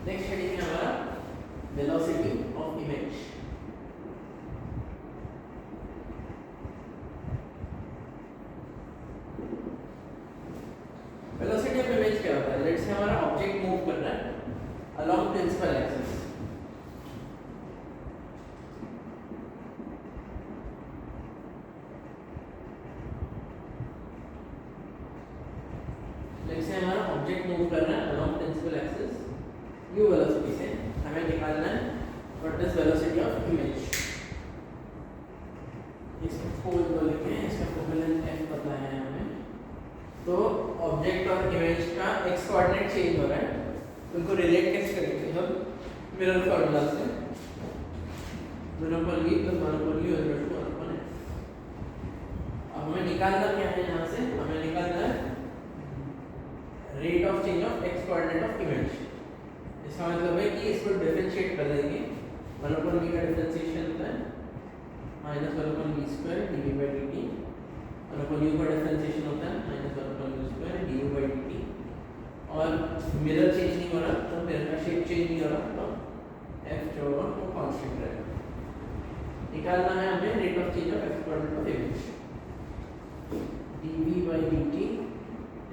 Next heading है हमारा velocity of image. Velocity of image क्या होता है? लेट्स से हमारा ऑब्जेक्ट मूव कर रहा है along principal axis. Let's say हमारा ऑब्जेक्ट मूव कर रहा है along principal axis u velocity से। हमें निकालना है what is velocity of image. इसको खोल दो, लिखे इसका फोकल f पता है हमें। तो ऑब्जेक्ट और इमेज का x कोऑर्डिनेट चेंज हो रहा है, उनको रिलेट कैसे करेंगे हम? मिरर फार्मूला से 1 पर v + 1 पर u = 1 पर f। अब हमें निकालना क्या है? यहाँ से हमें निकालना है rate of change of x coordinate of image. इसका मतलब है कि इसको डिफरेंशिएट कर देंगे। 1 पर v का डिफरेंशिएशन होता है -1 पर v² dv/dt, 1 पर u का डिफरेंशिएशन होता है -1 पर u² du/dt। और मिरर चेंज नहीं हो रहा, तो मिरर का शेप चेंज नहीं हो रहा, तो f जो होगा वो कांस्टेंट रहेगा। निकालना है हमें rate of change of x coordinate of image. dv/dt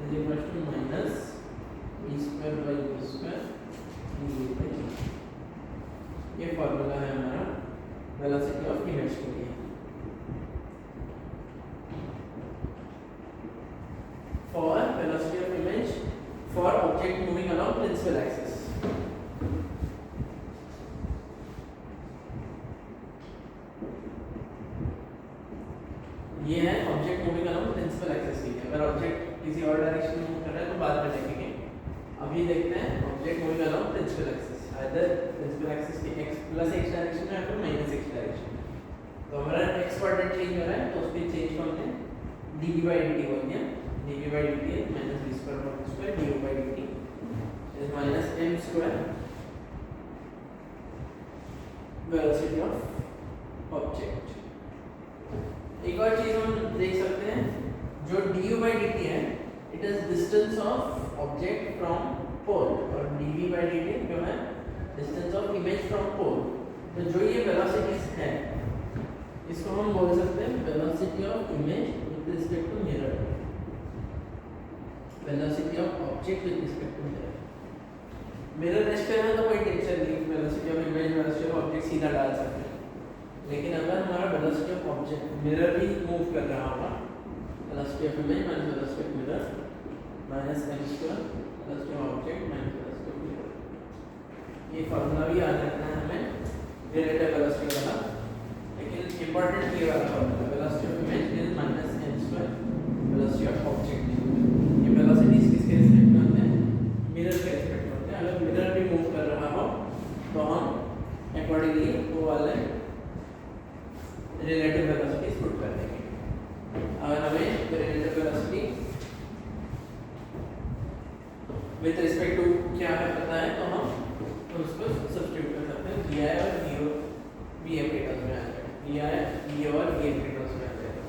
is equal to minus v²/u² dv/dt। ये फॉर्मूला है हमारा वेलोसिटी ऑफ इमेज के लिए। For velocity of image for object moving along principal axis। ये है object moving along principal axis की। अगर object किसी और डायरेक्शन में मूव कर रहा है तो बाद में देखेंगे। अभी देखते हैं object moving along principal axis, either principal axis के x + x डायरेक्शन में या फिर -x डायरेक्शन में। तो हमारा x कोऑर्डिनेट चेंज हो रहा है, तो उसके चेंज को हमने dv/dt बोल दिया। dv/dt is -v²/u² du/dt is -m² velocity of object. एक और चीज हम देख सकते हैं, जो du/dt है it is distance of object from pole, और dv/dt जो है distance of image from pole. तो जो ये वेलोसिटीज है इसको हम बोल सकते हैं velocity of image with respect to mirror, velocity of object with respect to mirror. Mirror rest पे है तो कोई टेंशन नहीं, velocity of image velocity of object सीधा डाल सकते हैं। लेकिन अगर हमारा वेलोसिटी ऑफ ऑब्जेक्ट मिरर भी मूव कर रहा होगा, velocity of image minus velocity of mirror -m² velocity of object minus velocity of mirror. ये फार्मूला भी याद रखना है हमें रिलेटिव वेलोसिटी वाला। लेकिन इंपॉर्टेंट ये वाला formula, velocity of image is -m² velocity of object. ये वेलोसिटीज किसके रिस्पेक्ट में होते हैं? मिरर के रिस्पेक्ट में होते हैं। अगर मिरर भी मूव कर रहा हो तो हम अकॉर्डिंगली वो वाले रिलेटिव वेलोसिटीज पुट कर देंगे। अगर हमें relative velocity with respect to क्या है पता है तो हम उसको सब्स्टिट्यूट कर सकते हैं। vi और vm के टर्म्स में आ जाएगा, vi और vm के टर्म्स में आ जाएगा।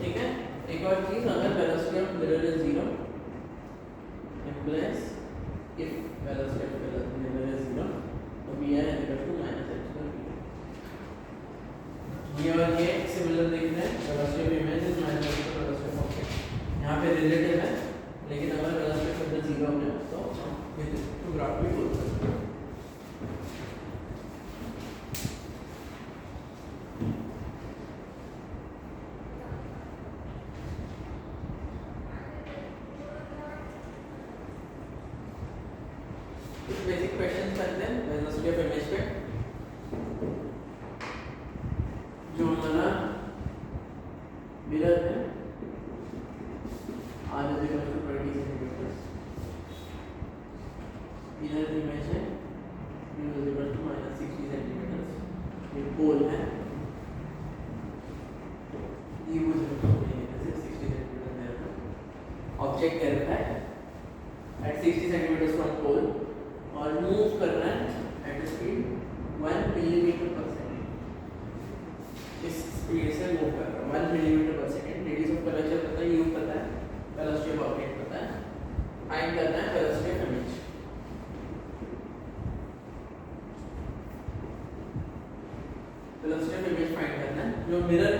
ठीक है। एक और चीज, अगर velocity of mirror is 0 implies if velocity of mirror is 0 तो vi is equal to -m²। ये और ये सिमिलर दिख रहे हैं, velocity of image is -m² velocity of object. यहाँ पे रिलेटिव है, लेकिन अगर वेलोसिटी ऑफ मिरर 0 है तो विद टू ग्राफ भी बोल सकते हैं। बेसिक क्वेश्चन करते हैं वेलोसिटी ऑफ इमेज पे। जो हमारा मिरर है r is equal to 20 centimetre, mirror image है u is equal to -60 centimetre, ये पोल है u is equal to 60 centimetre, object है at 60 सेंटीमीटर फ्रॉम पोल और मूव कर रहा है एट स्पीड 1 मिलीमीटर पर सेकंड। इस स्पीड से मूव कर रहा है 1 मिलीमीटर पर सेकंड। रेडियस ऑफ कर्वेचर पता है, u पता है,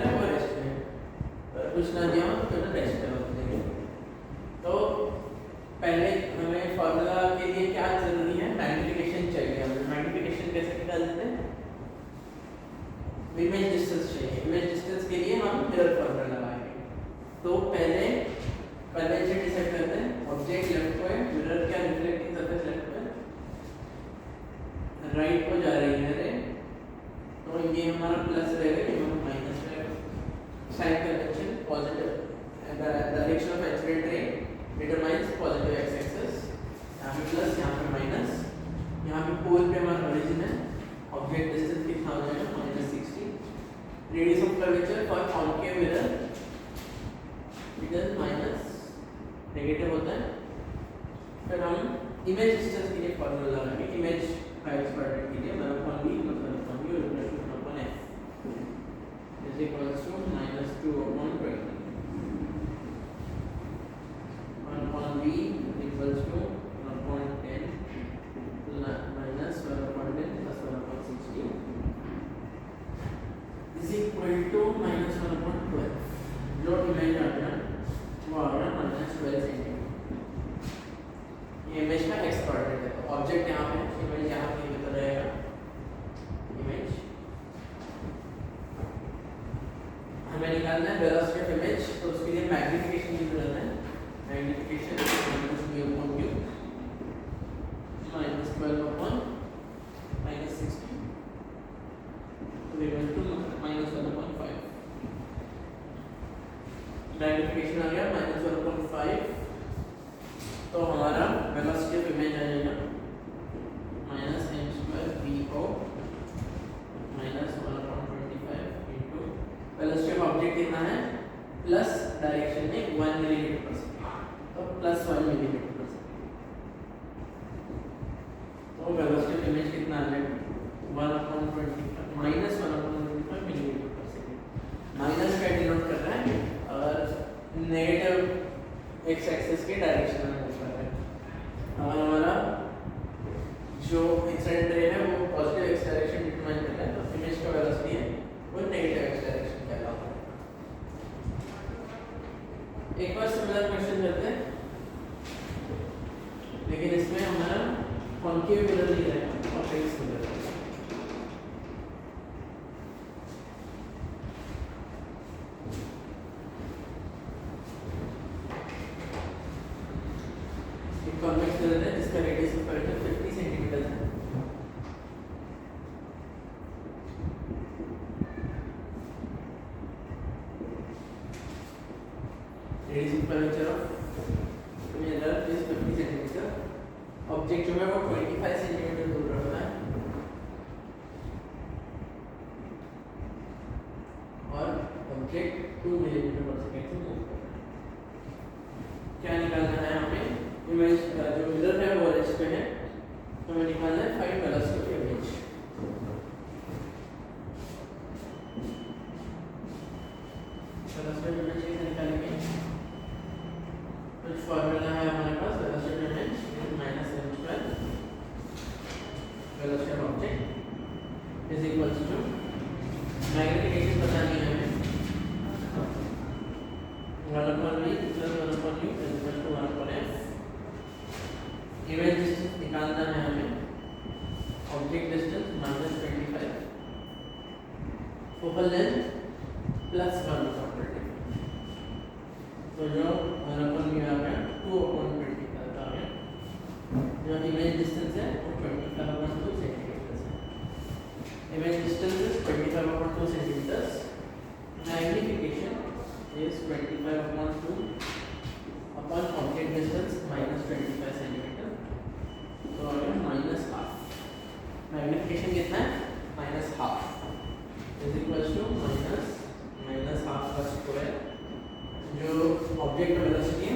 है वो रेस्ट पे है, और कुछ ना दिया हो तो रेस्ट पे होते। तो पहले हमें फॉर्मूला के लिए क्या जरूरी है, मैग्निफिकेशन चाहिए। हमें मैग्निफिकेशन कैसे निकाल देते हैं, इमेज डिस्टेंस चाहिए। इमेज डिस्टेंस के लिए हम मिरर फॉर्मूला लगाएंगे। तो पहले से डिसाइड करते हैं, ऑब्जेक्ट लेफ्ट को है, मिरर क्या रिफ्लेक्टिंग सरफेस लेफ्ट को है, राइट को जा रही है रे, तो ये हमारा प्लस रहेगा, ये हमारा माइनस रहेगा। Sign convention positive direction of incident ray determines positive X axis, यहाँ पे प्लस यहाँ पे माइनस, यहाँ पे पोल पे हमारा ओरिजिन है, ऑब्जेक्ट डिस्टेंस कितना हो जाएगा -60, radius of curvature for concave mirror it is minus negative होता है। फिर हम इमेज डिस्टेंस के लिए फॉर्मूला लगाएंगे, इमेज का एक्सपेरिमेंट के लिए मतलब v मतलब u upon f is equals to -2 upon 20 upon v equals to 1/10 -1/10 plus 1/60 is equal to -1/12। जो इमेज आ गया वो आ गया -12 सेंटीमीटर। ये इमेज का एक्स कोऑर्डिनेट है, तो ऑब्जेक्ट यहाँ पे, इमेज यहाँ पे भीतर रहेगा। इमेज हमें निकालना है वेलोसिटी ऑफ इमेज, तो उसके लिए मैग्निफिकेशन की जरूरत है। Magnification -v upon u -12 upon -60 equal to -1/5। Magnification आ गया -1/5, तो हमारा वेलोसिटी ऑफ इमेज आ जाएगा -m²v/o -1/25 into velocity of object कितना है, प्लस डायरेक्शन में 1 मिलीमीटर/सेकंड, तो +1 मिलीमीटर/सेकंड। तो वेलोसिटी ऑफ इमेज कितना आ जाएगा 1/25 -1/25 मिलीमीटर/सेकंड। माइनस का डिनोट कर रहा है और नेगेटिव एक्स एक्सिस के डायरेक्शन में मूव कर रहा है। हमारा जो इंसिडेंट रे है वो पॉजिटिव एक्स डायरेक्शन डिटरमाइन कर रहा है, तो इमेज का वेलोसिटी है वो नेगेटिव एक्स डायरेक्शन कहलाता है। एक बार सिमिलर क्वेश्चन करते हैं, लेकिन इसमें हमारा कॉन्केव मिरर नहीं रहेगा, कॉन्वेक्स मिरर रहेगा। कॉन्वेक्स मिरर है जिसका रेडियस ऑफ कर्वेचर 50 सेंटीमीटर है। Radius of curvature of mirror is 50 centimetre. Object जो है वो 25 सेंटीमीटर दूर रखना है और ऑब्जेक्ट 2 मिलीमीटर/सेकंड से मूव कर रहा है। क्या निकालना है हमें, इमेज जो मिरर है वो रेस्ट पे है, तो हमें निकालना है find velocity of image. Velocity of image कैसे निकालेंगे, कुछ फॉर्मूला है हमारे पास। Velocity of image -m², velocity of object is equals to, magnification बतानी है हमें, 1/v + 1/u is equal to 1/f। Image distance निकालना है हमें, ऑब्जेक्ट डिस्टेंस -25, फोकल लेंथ +1/25, तो जो 1/v आ गया 2/20 आ गया। जो इमेज डिस्टेंस है वो 25/2 सेंटीमीटर है। Image distance is 25/2 centimetre, magnification is 25/2 upon object distance -25 centimetre, तो आ गया -12। मैग्निफिकेशन कितना है -12 इज इक्वल्स टू -12 का स्क्वायर। जो ऑब्जेक्ट का वेलोसिटी है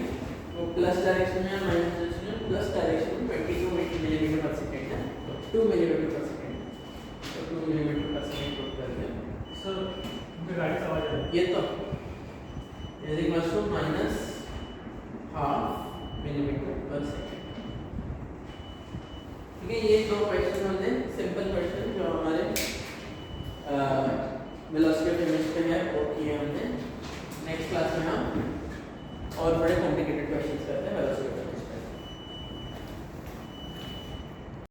वो प्लस डायरेक्शन में माइनस डायरेक्शन में, प्लस डायरेक्शन में 22 मिलीमीटर/सेकंड है, 2 मिलीमीटर/सेकंड, तो 2 मिलीमीटर/सेकंड पुट करते हैं। सर गाड़ी से आवाज आ रही है, ये तो is equals to -12 मिलीमीटर/सेकंड। ठीक है, ये दो क्वेश्चन होते हैं सिंपल क्वेश्चन जो हमारे वेलोसिटी ऑफ इमेज पे है वो किए और बड़े कॉम्प्लिकेटेड क्वेश्चंस करते हैं।